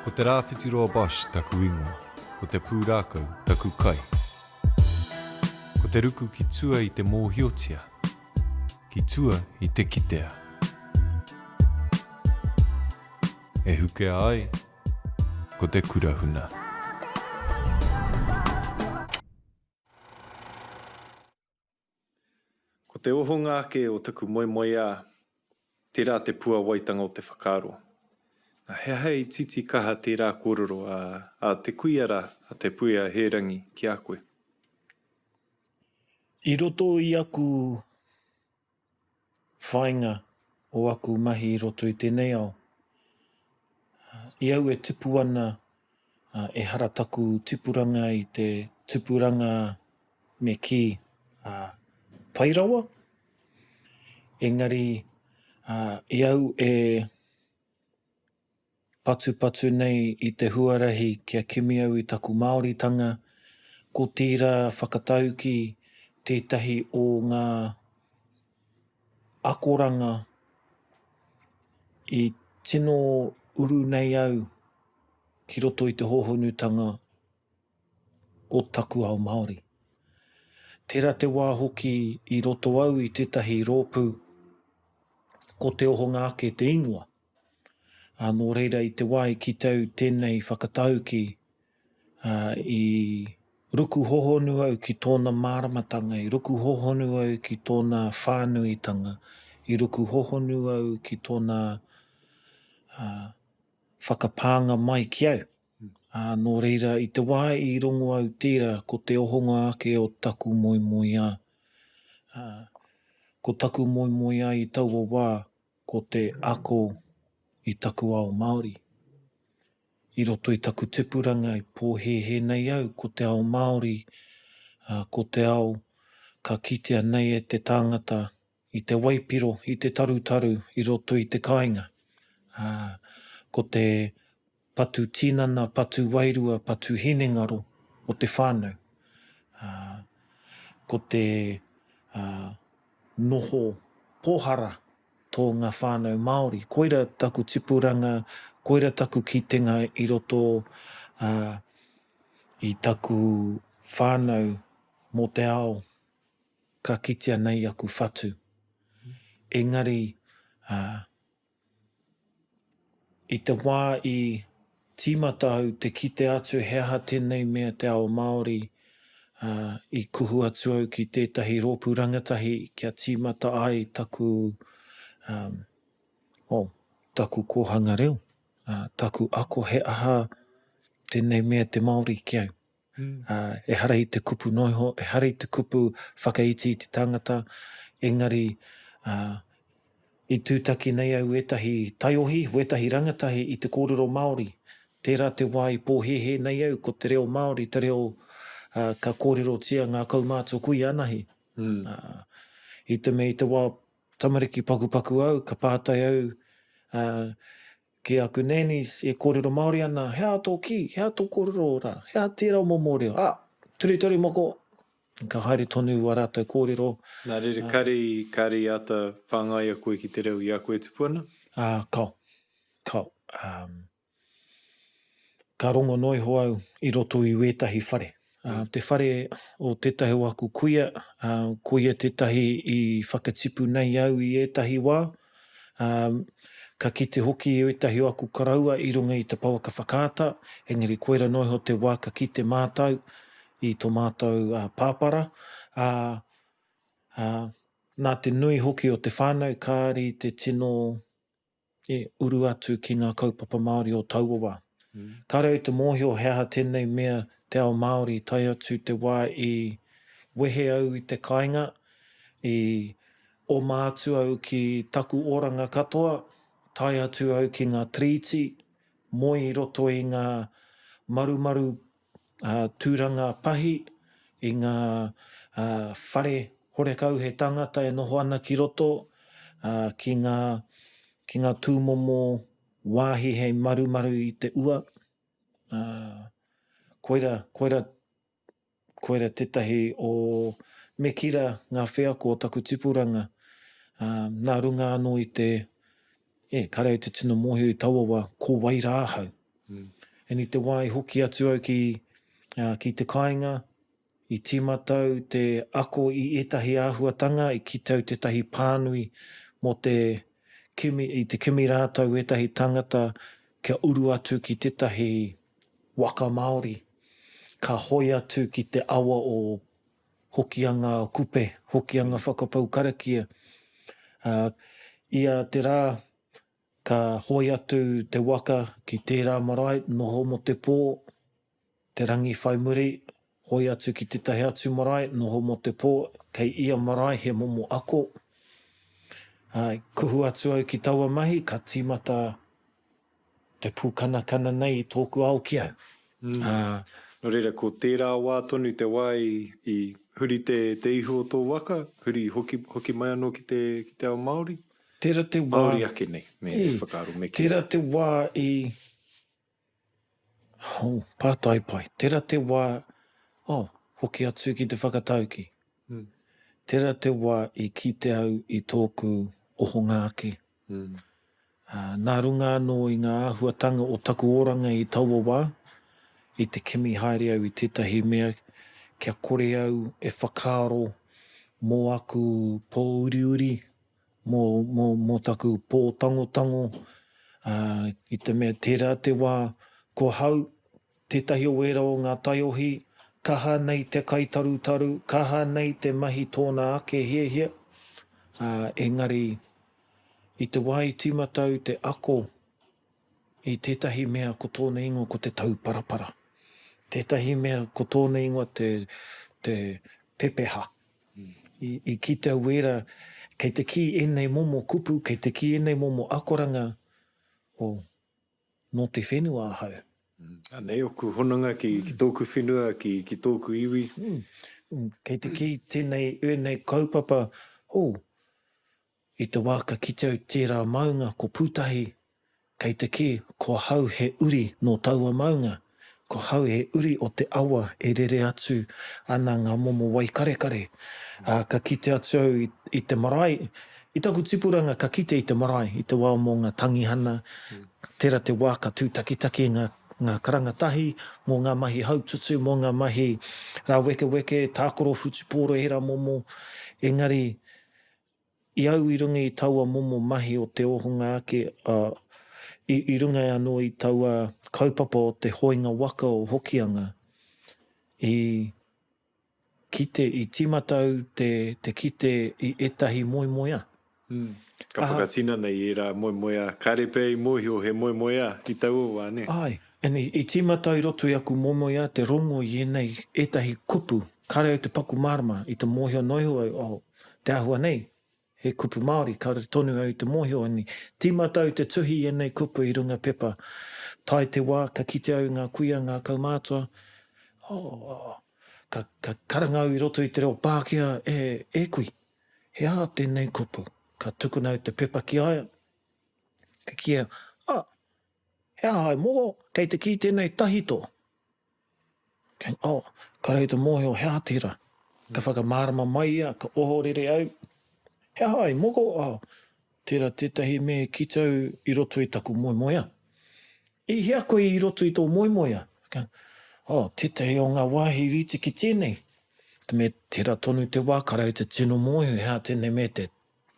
Ko te rāwhitiroa Bosch taku ingoa, ko te pūrākau taku kai. Ko te ruku ki tua i te mōhiotia, ki tua i te kitea. E hukea ai, ko te kurahuna. Ko te oho ngāke o taku moemoeā, tērā te pua waitanga o te whakaaro. He hei titi kaha tērā kōrero a te kuiara a te puia herangi ki a koe. I roto i aku whainga o aku mahi i roto i tēnei ao. I au e tipu ana e hara taku tipuranga i te tipuranga me ki pairawa. Engari i au e patu nei i te huarahi kia kimi au i taku Māoritanga, ko tira whakatau ki tētahi o ngā akoranga i tino uru nei au ki roto i te hohonutanga o taku ao Māori. Tērā te wā hoki i roto au i tētahi rōpū ko te oho ngāke te ingoa. Nō reira i te wā i ki tau tēnei whakatau ki i ruku hohonu au ki tōna māramatanga, i ruku hohonu au ki tōna whānuitanga, i ruku hohonu au ki tōna whakapānga mai ki au. Nō reira i te wā i rongo au tērā ko te ohonga ake o taku moemoeā. Ko taku moemoeā i taua wā ko te ako i taku ao Māori. I roto i taku tipuranga i pōhehe nei au ko te ao Māori, ko te ao ka kitea nei e te tāngata i te waipiro, i te tarutaru, i roto i te kāinga. Ko te patu tinana, patu wairua, patu hinengaro o te whānau. Ko te noho pohara tō ngā whānau Māori. Koira taku tipuranga, koira taku kitenga i roto i taku whānau mō te ao ka kitea nei aku whatu. Engari, i te wā i tīmata au te kite atu he aha tēnei mea te ao Māori, i kuhu atu au ki tētahi rōpū rangatahi kia tīmata ai taku taku kohanga reo, taku ako he aha tēnei mea te Māori ki au. E hara i te kupu noiho, e hara i te kupu whakaiti i te tangata, engari i tūtaki nei au etahi taiohi, etahi rangatahi i te kōrero Māori. Tērā te wā i pōhehe nei au ko te reo Māori, te reo ka kōrero tia ngā kaumātua kui anahi. I te mea i te wā tamariki pakupaku au, ka pātai au ki aku nenis e kōrero Māori ana, hea tō ki, hea tō kōrero ora, hea tērā momo reo, turi moko, ka haere tonu a rātou kōrero. Nā rere kari ata whāngai a koe ki te reo i a koe tupuana? Kau. Ka rongo noiho au i roto i wētahi whare. Te whare o tētahi o aku kuia, kuia tētahi i whakatipu nei au i ētahi wā, ka kite hoki i ētahi o aku karaua i runga i te pauaka whakaata, engari koera noiho te wā ka kite mātau i tō mātau pāpara. Nā te nui hoki o te whānau, kāri te tino uru atu ki ngā kaupapa Māori o Tauawa. Kāre te mōhio he aha tēnei mea te ao Māori tai atu te wā i wehe au i te kāinga, i o mātu au ki taku oranga katoa, tai atu au ki ngā trīti, moi i roto i ngā marumaru tūranga pahi, i ngā whare horekau he tangata e noho ana ki roto, ki ngā tūmomo wāhi hei marumaru i te ua. Koira tētahi o mekira ngā wheako o taku tipuranga, nā runga anō i te, kareu te tino mōhio i Tauawa, ko Wairāhau. E te wā i hoki atu au ki te kāinga, i timatau te ako i etahi āhuatanga, i kitau te tahi pānui mo te i te kimi rātau etahi tangata kia uru atu ki tētahi waka Māori, ka hoi atu ki te awa o hokianga kupe, hokianga whakapau karakia. Ia te rā, ka hoi atu te waka ki tērā marae, noho mo te pō, te rangi whai muri, hoi atu ki tētahi atu marae, noho mo te pō, kei ia marae he momo ako. Kuhu atu au ki taua mahi, ka tīmata te pūkanakana nei i tōku ao ki au. No reira, ko tērā wā tonu te wā i huri te iho o tō waka, huri hoki mai anō ki te ao Māori? Tērā te wā... Māori ake nei, me whakaaro me ki. Tērā te wā i... pātai pai. Tērā te wā... hoki atu ki te whakatauki. Tērā te wā i kite au i tōku ohonga ake. Nā runga anō i ngā āhuatanga o taku oranga i taua wā, i te kimi haere au i tētahi mea, kia kore au e whakaaro mō aku pō uriuri, mō taku pō tangotango, i te mea tērā te wā, ko hau tētahi o wera o ngā taiohi, kaha nei te kaitarutaru, kaha nei te mahi tōna ake hia. Engari, i te wā i timatau te ako, i tētahi mea ko tōna ingoa ko te tau parapara. Tētahi mea ko tōna ingoa te pepeha. I kite wera, kei te ki enei momo kupu, kei te ki enei momo akoranga, no te whenua ahau. Nei oku honanga ki tōku whenua, ki tōku iwi. Kei te ki tēnei kaupapa, i te wā ka kite au tērā maunga ko pūtahi, kei te ki, ko hau he uri no taua maunga, ko hau he uri o te awa e rere atu ana ngā momo wai karekare. Ka kite atu au i te marae, i taku tipuranga ka kite i te marae, i te wā mō ngā tangihana, tērā te wā ka tūtakitaki ngā karangatahi, mō ngā mahi haututu, mō ngā mahi rā weke, tākoro futu puoro hera momo, engari, i au i runga i taua momo mahi o te ohunga ake, i runga anō i taua kaupapa o te hoinga waka o hokianga, i timatau te kite i etahi moemoea. Ka whakasina nei e rā moemoea, karepe i mohio he moemoea i taua wā, ne? Ai, i timatau i roto i aku moemoea, te rongo i enei etahi kupu, kare au te paku marama, i te mohio noiho au, te ahua nei, he kupu Māori, ka tonu au te mohio, timatau te tuhi i enei kupu i runga pepa, tai te wā, ka kite au ngā kuia, ngā kaumātua, ka karanga au i roto i te reo Pākehā, e kui, he aha tēnei kupu, ka tukuna au te pepa ki aia, ka kia, he aha ai moho, kei te ki tēnei tahito. Ka rei te mohio, he aha tērā, ka whakamārama mai ia, ka ohorere au, he aha ai moko, tērā tētahi me kitau i roto i taku moemoea. I hea koe i roto i tō moemoea. Tētahi o ngā wāhi riti ki tēnei. Te me tērā tonu te wā, ka rau te tino moe, hea tēnei me te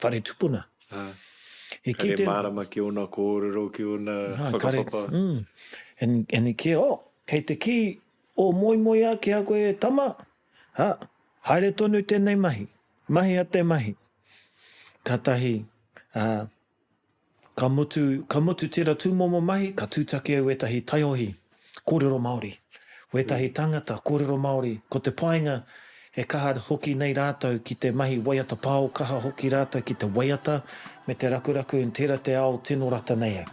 whare tupuna. Kare mārama ki ona kōrero, ki ona whakapapa. I kia, kei te ki o moemoea ki a koe tama. Haere tonu tēnei mahi. Mahi a te mahi. Ka tahi, ka mutu tērā tūmomo mahi, ka tūtake au etahi taiohi, kōrero Māori. Etahi tangata, kōrero Māori, ko te painga e kaha hoki nei rātou ki te mahi waiata pāo, kaha hoki rātou ki te waiata, me te rakuraku en tērā te ao tino rata nei au.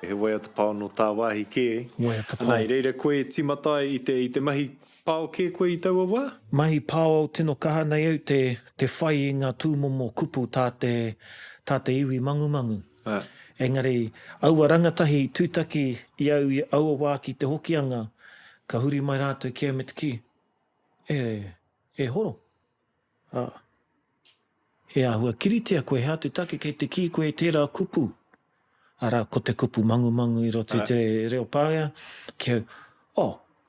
He waiata pāo no tā wāhi ke, Waiata pāo. Ana i reira koe timatai i te mahi pāo ke koe i taua wā? Mahi pāo au tino kaha nei au te whai i ngā tūmomo kupu tā te iwi mangumangu. Engari, aua rangatahi tūtaki i au i aua wā ki te hokianga, ka huri mai rātou kia me te ki. E horo. He ahua kiritea koe hea te take kei te ki koe tērā kupu. Ara, ko te kupu mangu i roto i te reo pāia. Kia,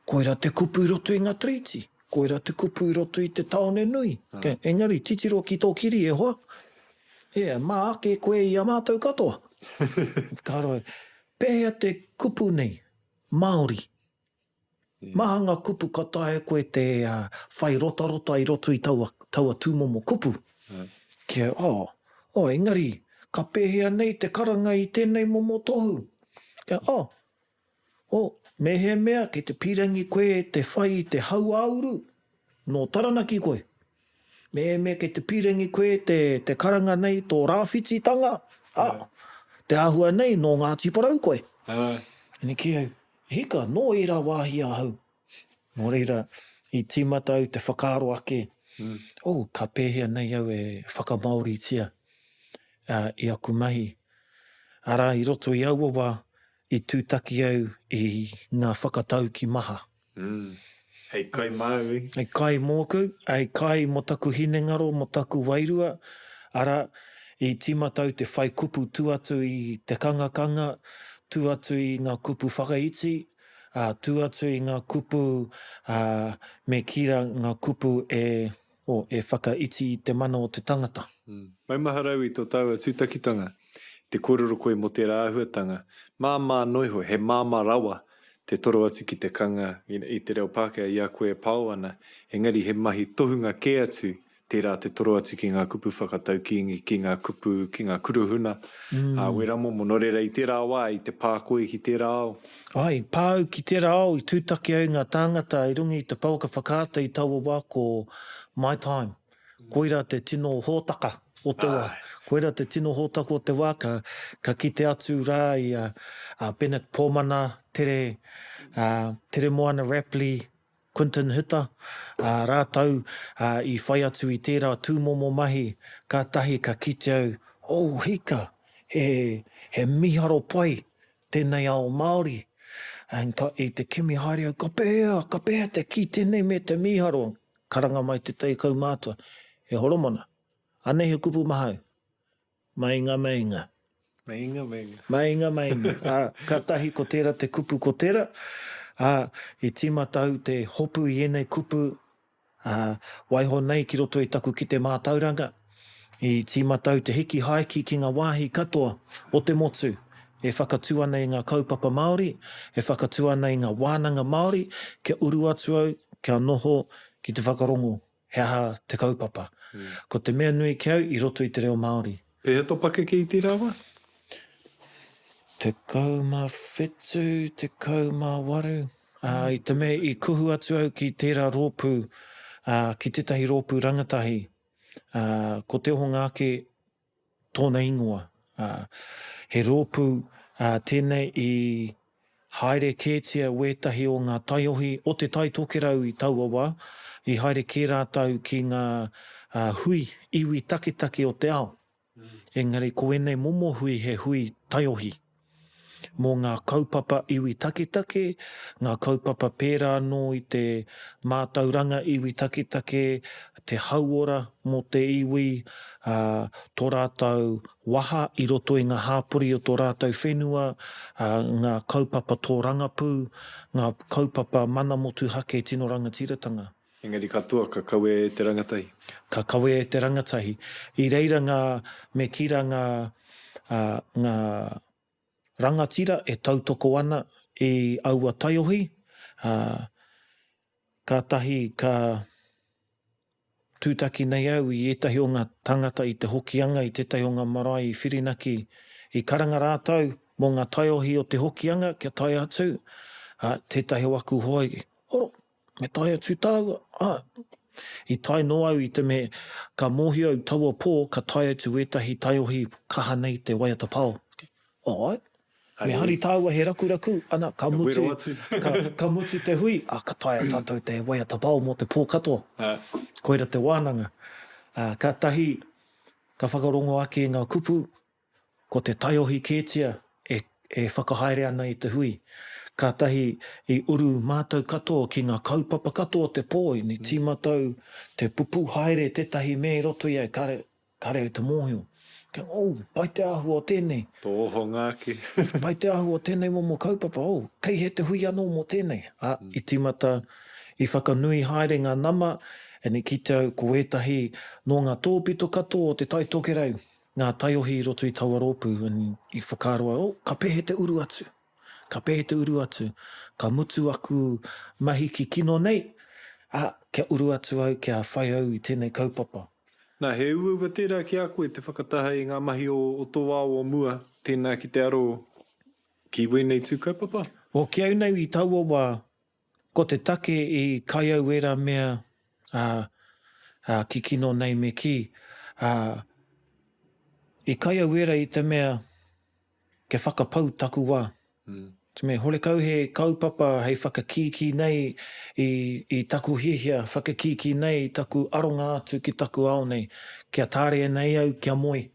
koera te kupu i roto i ngā triti. Koera te kupu i roto i te taone nui. Kia, engari, titiro ki tō kiri e hoa. Mā ake koe i a mātou katoa. Kāroe, pēhea te kupu nei, Māori. Maha ngā kupu katae koe te whai rota i roto i taua tūmomo kupu. Kia, engari, ka pēhea nei te karanga i tēnei momo tohu. Kia, me he mea ki te pirangi koe te whai i te hau auru. No taranaki koe. Me he mea ki te pirangi koe te karanga nei tō rāwhititanga. Te āhua nei no Ngāti Parau koe. Ni kia, hika, no ira wāhi ahau. Nō reira, i tīmata au te whakaaro ake. Ka pēhea nei au e whakamaori tia. I aku mahi. Ara, i roto i aua i tūtaki au i ngā whakatau ki maha. Hei kai mau, Hei kai mōku, hei kai mo taku hinengaro, mo taku wairua. Ara, i tīmata au te whai kupu tuatu i te kangakanga, tuatu i ngā kupu whakaiti, tuatu i ngā kupu me kira ngā kupu e whakaiti i te mana o te tangata. Mai maharau i tō taua tūtakitanga, te kororo koe mo te rāhuatanga. Māmā noiho, he māmā rawa, te toro atu ki te kanga i te reo Pākehā i a koe pau ana. Engari he mahi tohunga ke atu, tērā te toro atu ki ngā kupu whakatau ki ngā kupu, ki ngā kuruhuna. Wera mo no reira i tērā wā, i te pā koe ki tērā ao. Ai, pāu ki tērā ao, i tūtaki au ngā tāngata i rungi i te pauka whakaata i taua wā ko My Time. Koira te tino hōtaka o te wā. Koira te tino hōtaka o te wā, ka kite atu rā i Bennett Pōmana, Tere Moana Rapley, Quentin Hita, rātau i whai atu i tērā tūmomo mahi, ka tahi ka kite au, hika, he miharo pai, tēnei ao Māori. I te kimi haere au, ka pēhea te ki tēnei me te miharo. Karanga mai te teikau mātua. He Horomona, anei he kupu mahau. Mainga. Mainga. Ka tahi ko tērā te kupu ko tērā. I tīmata au te hopu i enei kupu. Waiho nei ki roto i taku ki te mātauranga. I tīmata au te hiki haiki ki ngā wāhi katoa o te motu. E whakatū ana i ngā kaupapa Māori. E whakatū ana i ngā wānanga Māori. Kia uru atu au, kia noho ki te whakarongo. He aha te kaupapa. Ko te mea nui ki au i roto i te reo Māori. Pēhea topake ki i tērā wā? Te kauma whetū, te kauma waru. I te mea i kuhu atu au ki tērā rōpū, ki tētahi rōpū rangatahi. Ko te honga ake tōna ingoa. He rōpū tēnei i haere kētia wētahi o ngā taiohi o te tai tokerau i taua wā. I haere kē rātau ki ngā hui, iwi taketake o te ao. Engari, ko enei momo hui he hui taiohi. Mō ngā kaupapa iwi taketake, ngā kaupapa pērā no i te mātauranga iwi taketake, te hauora mō te iwi, tō rātau waha i roto i ngā hāpuri o tō rātau whenua, ngā kaupapa tō rangapū, ngā kaupapa mana motu hake tino rangatiratanga. Engari katoa, ka kawe e te rangatahi. Ka kawe e te rangatahi. I reira me kira ngā rangatira e tautoko ana i aua taiohi. Ka tahi ka tūtaki nei au i etahi o ngā tangata i te hokianga, i tētahi o ngā marae i whirinaki. I karanga rātau mō ngā taiohi o te hokianga, kia tai atu. Tētahi waku hoi, horo, me tai atu tāua. I tai no au i te me ka mohi au taua pō, ka tai atu etahi taiohi kaha nei te waiata pao. Ai, me hari tāua he raku, ana ka mutu, ka mutu te hui, ka tai tātou te waiata pao mō te pō katoa. Koira te wānanga. Ka tahi, ka whakarongo ake ngā kupu, ko te taiohi kētia e whakahaere ana i te hui. Ka tahi i uru mātou katoa ki ngā kaupapa katoa te pōi, ni tīmatau te pupu haere tētahi me roto ia, ka reo te mōhio. Kia, pai te ahu o tēnei. Tōho ngāke. Pai te ahu o tēnei momo kaupapa, kei he te hui anō mō tēnei. I timata, i whakanui haere ngā nama, e ni ki te au ko etahi no ngā tōpito katoa o te tai tokerau, ngā taiohi i roto i Tawarōpu, i whakaroa, ka pehe te uru atu. Ka pehe te uru atu. Ka mutu aku mahi ki kino nei, kia uru atu au, kia whai au i tēnei kaupapa. Nā, he ua tērā ki a koe te whakataha i ngā mahi o tō wao o mua, tēnā ki te aro ki wēnei tū kaupapa? Ki au nei i taua wā, ko te take i kai au era mea ki kino nei me ki. I kai au era i te mea ke whakapau taku wā. Te mea, hore kau he kaupapa hei whakakiki nei i taku hihia, whakakiki nei i taku aronga atu ki taku ao nei. Kia tāre nei au kia moi.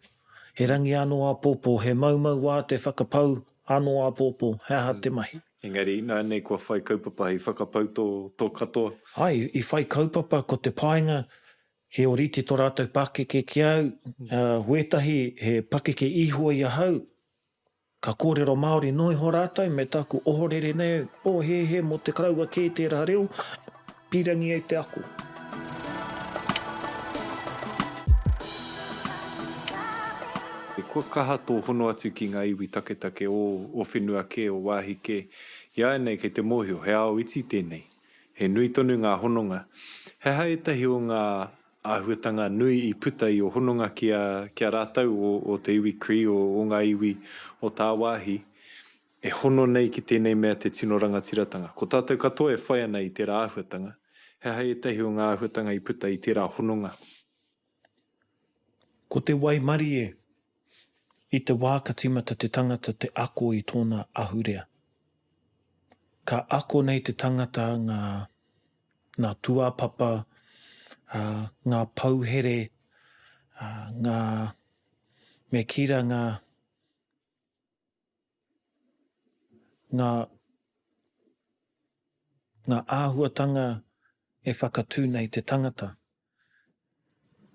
He rangi anō a pōpō, he maumau wā te whakapau anō a pōpō, he aha te mahi. Engari, nā nei kua whai kaupapa hei whakapau tō katoa. Ai, i whai kaupapa ko te painga, he oriti tō rātou pakeke ki au, huetahi he pakeke ihua i ahau, ka kōrero Māori noi ho rātou, me taku ohorere nei, he mo te kraua kē tērā reo, pirangi au te ako. E kua kaha tō hono atu ki ngā iwi taketake o whenua ke, o wāhi ke, ia nei kei te mōhio, he ao iti tēnei, he nui tonu ngā hononga. He hae tahi o ngā āhuatanga nui i puta i o hononga kia rātau o te iwi Cree o ngā iwi o tā wāhi, e hono nei ki tēnei mea te tino rangatiratanga. Ko tātou katoa e whai ana i tērā āhuatanga, he hae tahi o ngā āhuatanga i puta i tērā hononga. Ko te waimari i te wā ka timata te tangata te ako i tōna ahurea. Ka ako nei te tangata ngā tuapapa, ngā pauhere, me kira ngā āhuatanga e whakatū nei te tangata.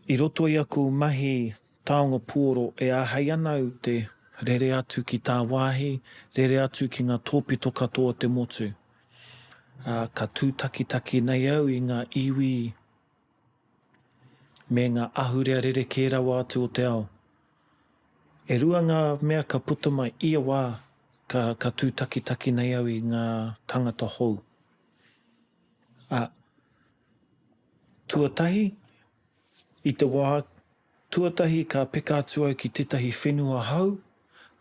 I roto i aku mahi taonga puoro e āhei ana au te rere atu ki tā wāhi, rere atu ki ngā tōpito katoa te motu. Ka tūtakitaki nei au i ngā iwi me ngā ahurea rere kē rawa atu o te ao. E rua ngā mea ka puta mai ia wā ka tūtakitaki nei au i ngā tangata hou. Tuatahi, i te wā, tuatahi ka peka atu au ki tētahi whenua hau,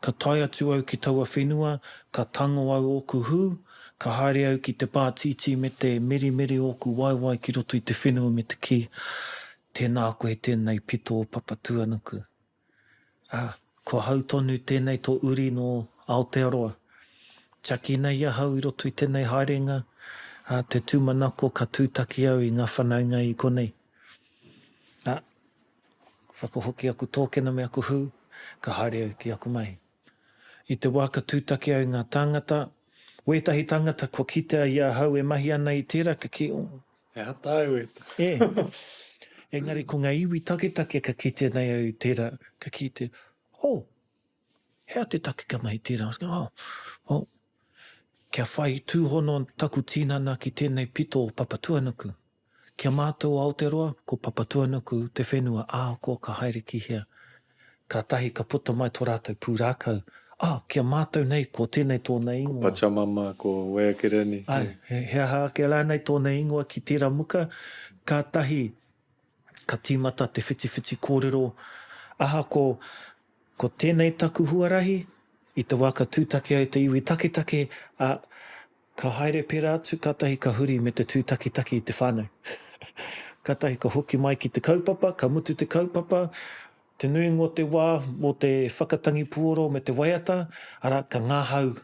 ka tai atu au ki taua whenua, ka tango au oku hū, ka haere au ki te pātiti me te merimeri oku waiwai ki roto i te whenua me te ki. Tēnā koe tēnei pito o papatuanuku. Ko hau tonu tēnei tō uri no Aotearoa. Tiaki nei ahau i roto i tēnei haerenga, te tūmanako ka tūtaki au i ngā whanaunga i konei. Whakahoki aku tōkena me aku hū, ka haere au ki aku mai. I te wā ka tūtaki au ngā tāngata, wētahi tangata kua kitea i ahau e mahi ana i tērā, ka ki... E hata au e. Engari, ko ngā iwi taketake ka kitea nei au i tērā, ka kitea, hea te take ka mai tērā. Kia whai tūhono taku tinana ki tēnei pito o papatuanuku. Kia mātou Aotearoa, ko papatuanuku te whenua, ko ka haere ki hea. Ka tahi ka puta mai tō rātou pūrākau. Kia mātou nei, ko tēnei tōna ingoa. Ko Pachamama, ko Weakerani. Hea hake rānei tōna ingoa ki tērā muka. Ka tahi, ka tīmata te whiti kōrero. Ko tēnei taku huarahi, i te wā ka tūtaki au te iwi taketake, ka haere pera atu, ka tahi ka huri me te tūtakitaki i te whānau. Ka tahi ka hoki mai ki te kaupapa, ka mutu te kaupapa, te nuingo te wā mo te whakatangi puoro me te waiata, ara ka ngāhau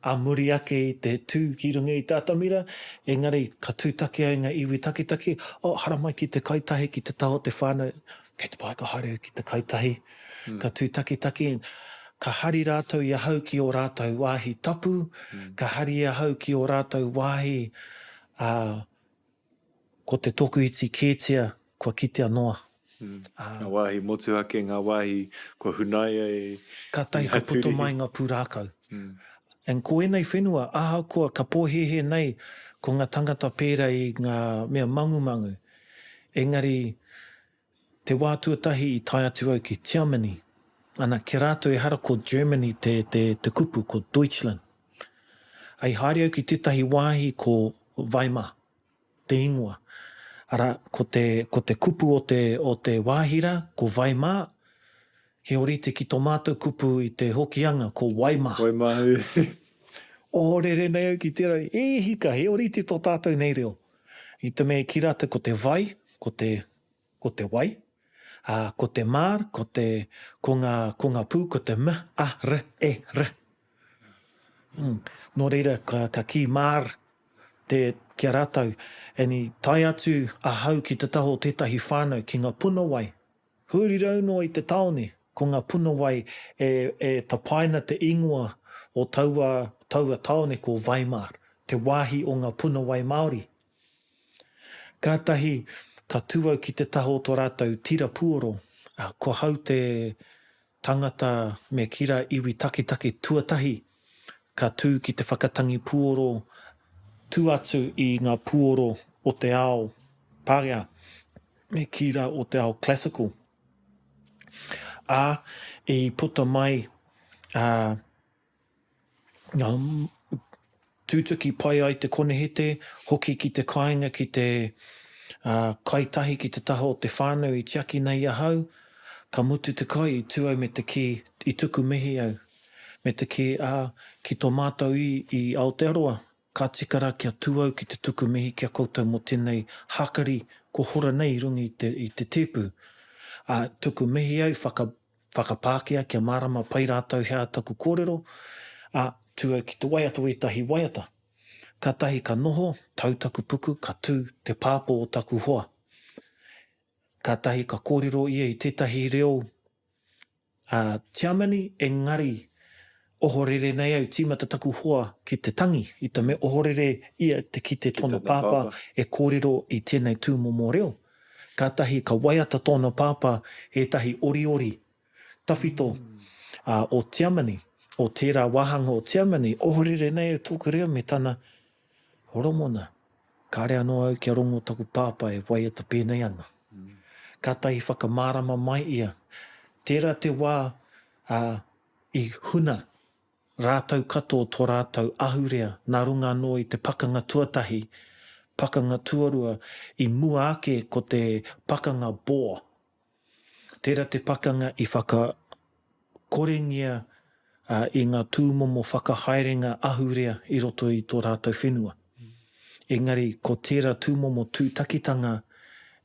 a muri ake i te tū ki runga i tātamira, engari ka tūtaki au ngā iwi taketake, hara mai ki te kaitahi ki te taho te whānau, kei te pai ka haere ki te kaitahi, ka tūtakitaki, ka hari rātou i ahau ki o rātou wāhi tapu, ka hari i ahau ki o rātou wāhi ko te toku iti kētia, kua kitea noa. Ngā wāhi motuhake, ngā wāhi kua hunaia e... Ka tai ka puto mai ngā pūrākau. And ko enei whenua, aha koa ka pōhehe nei ko ngā tangata pērā i ngā mea mangumangu. Engari, te wā tuatahi i tai atu au ki Germany. Ana ke rātou e hara ko Germany te kupu ko Deutschland. Ai haere au ki tētahi wāhi ko Weimar, te ingoa. Ara, ko te kupu o te wāhira, ko Weimar, he orite ki tō mātou kupu i te hokianga, ko Weimar. Rere nei au ki tērā, hika, he orite tō tātou nei reo. I te mea ki rata ko te vai, ko te wai, ko te mār, ko ngā pū, ko te m, a, r, e, r. Nō reira, ka ki mār kia rātau, e ni tai atu a hau ki te taho tētahi whānau ki ngā puna wai. Huri rau noa i te taone, ko ngā puna wai e tapaina te ingoa o taua taone ko Weimar, te wāhi o ngā puna wai Māori. Kātahi, ka tūau ki te taho tō rātau tira puoro, ko hau te tangata me kira iwi take tuatahi, ka tū ki te whakatangi puoro, tū atu i ngā puoro o te ao pārea, me kira o te ao classical. I puta mai ngā tūtuki pai ai te konehete, hoki ki te kāinga ki te kaitahi ki te taho o te whānau i tiaki nei ahau, ka mutu te kai i tūau me te ki i tuku mihi au. Me te ki ki tō mātou i Aotearoa, ka tikara kia tūau ki te tuku mihi kia koutou mo tēnei hakari ko hora nei rungi i te tēpū. Tuku mihi au, whakapākea kia marama pai rātou hea taku kōrero, tūau ki te waiata wetahi waiata. Ka tahi ka noho, tautaku puku, ka tū te pāpō o taku hoa. Ka tahi ka kōrero ia i tētahi reo Germany, engari, ohorere nei au tīmata taku hoa ki te tangi, i te me ohorere ia ki te tōna pāpā e kōrero i tēnei tūmomo reo. Ka tahi ka waiata tōna pāpā e tahi ori, tawhito o Germany, o tērā wahanga o Germany, ohorere nei au tōku reo me tāna Horomona, ka rea noa au kia rongo taku pāpā e waiata pēnei ana. Ka tahi whakamārama mai ia, tērā te wā i huna, rātau katoa tō rātau ahurea, nā runga noa i te pakanga tuatahi, pakanga tuarua, i mua ake ko te pakanga boa. Tērā te pakanga i whakakorengia i ngā tūmomo whakahaerenga ahurea i roto i tō rātau whenua. Engari, ko tērā tūmomo tūtakitanga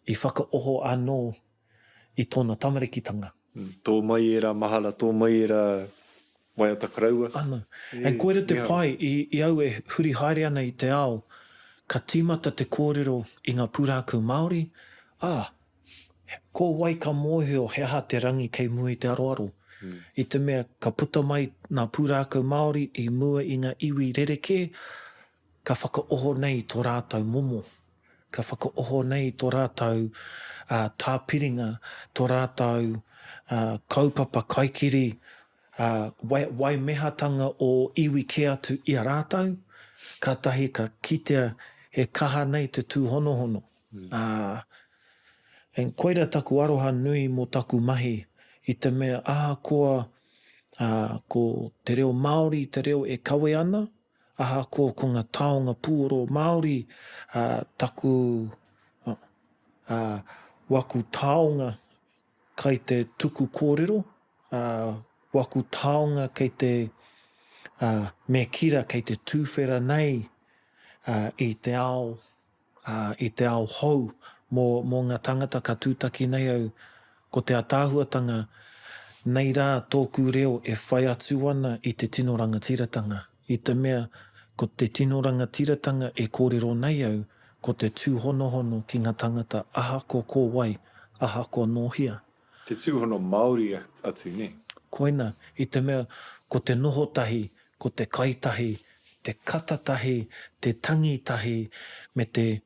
i whakaoho anō i tōna tamarekitanga. Tō mai era mahala, tō mai era waiata karaua. Ana. E koera te pai i au e huri haere ana i te ao, ka tīmata te kōrero i ngā pūrākau Māori, ko wai ka mōhio he aha te rangi kei mua i te aroaro. I te mea ka puta mai ngā pūrākau Māori i mua i ngā iwi rereke, ka whakaoho nei tō rātau momo, ka whakaoho nei tō rātau tāpiringa, tō rātau kaupapa kaikiri, wai mehatanga o iwi ke atu i a rātau, ka tahi ka kitea he kaha nei te tūhonohono. En koira taku aroha nui mō taku mahi, i te mea ahakoa ko te reo Māori, te reo e kawe ana, ahakoa ko ngā taonga puoro Māori, taku waku taonga kai te tuku kōrero, waku taonga kei te me kira kei te tūwhera nei i te ao hou mō ngā tangata ka tūtaki nei au ko te atāhuatanga nei rā tōku reo e whai atu ana i te tino rangatiratanga. I te mea ko te tino rangatiratanga e kōrero nei au ko te tūhonohono ki ngā tangata ahako ko wai, ahako nohia. Te tūhono Māori atu, ne? Koina, i te mea ko te nohotahi, ko te kaitahi, te katatahi, te tangitahi, me te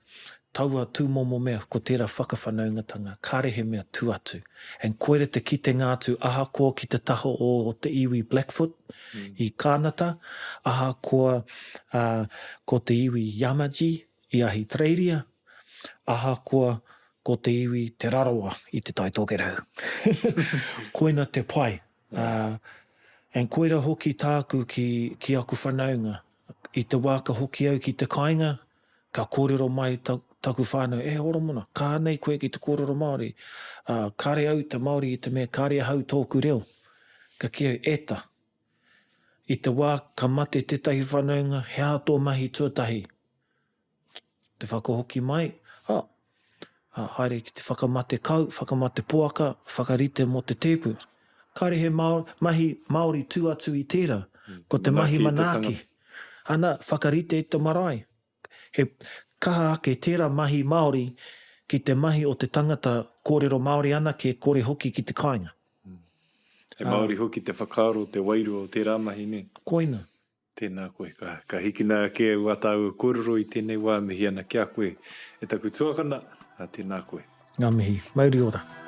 taua tūmomo mea ko tērā whakawhanaungatanga, kārehe mea tū atu. And koere te kite ngātu ahakoa ki te taho o te iwi Blackfoot i Kānata, ahakoa ko te iwi Yamaji i ahi Treiria, ahakoa ko te iwi Te Rarawa i te Tai Tokerau. Koina te pai. And koira hoki tāku ki aku whanaunga. I te wāka hoki au ki te kāinga, ka kōrero mai taku whānau, Horomona, kānei koe ki te kōrero Māori. Kāre au te Māori i te mea, kāre hau tōku reo. Ka kia eta. I te wā, ka mate tētahi whanaunga, hea tō mahi tuatahi. Te whakahoki mai, haere ki te whakamate kau, whakamate poaka, whakarite mo te tepu. Kāre he mahi Māori tū atu i tērā, ko te mahi manaaki. Ana, whakarite i te marae. He kaha ake tērā mahi Māori ki te mahi o te tangata kōrero Māori ana ke kore hoki ki te kāinga. He Māori hoki te whakaaro, te wairu o tērā mahi ne. Koina. Tēnā koe, ka hikina ke watau kōrero i tēnei wā mihi ana kia koe. E taku tuakana, tēnā koe. Ngā mihi, mauri ora.